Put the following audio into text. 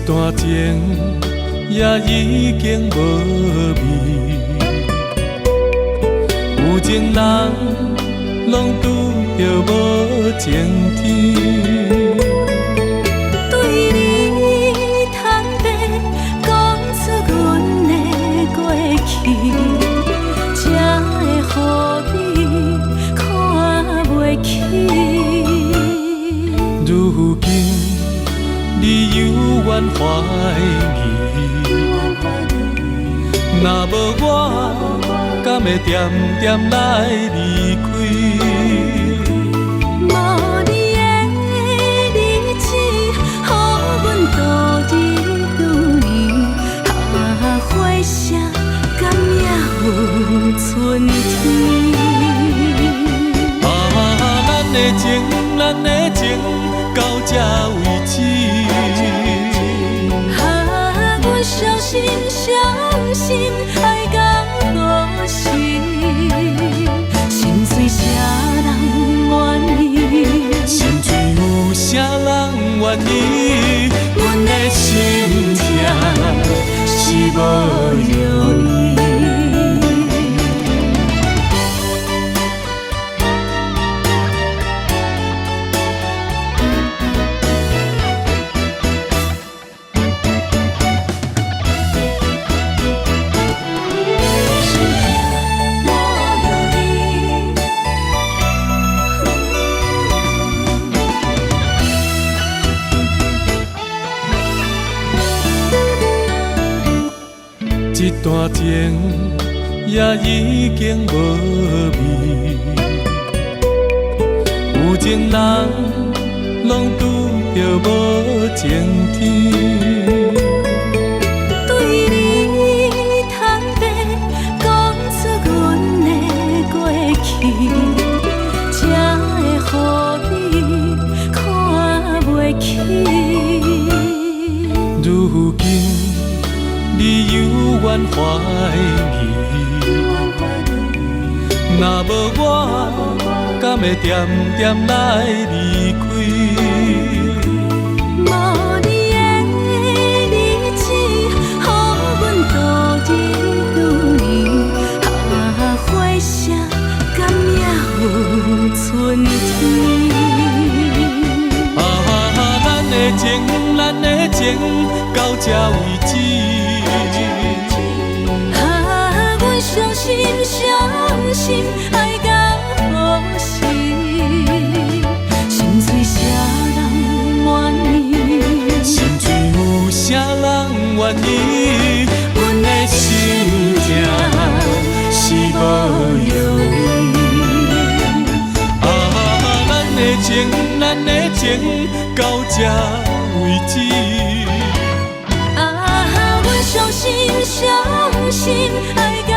段情也已经无味，有情人拢拄着无情天。对你坦白讲出阮的过去，才会予你看袂起。如今你犹原怀疑，若无我，敢会点点来离开？无你的日子，予阮度日如年，花谢敢也有春天？咱的情，咱的情到这为止。阮伤心伤心，爱到何时？心碎啥人愿意？心碎有啥人愿意？阮的心痛是无容易。一段情也已经无味，有情人拢拄着无情天。对你坦白讲出阮的过去，才会予你看袂起。如今你犹原怀疑，若无我，敢会点点来离开？无你的日子，予阮度日如年，花谢敢也有春天？咱的情，咱的情到这为止。阮伤心伤心，爱到何时？心碎啥人愿意？心碎有啥人愿意？阮的心痛是无容易。咱的情，咱的情到这为止。阮伤心伤心，爱到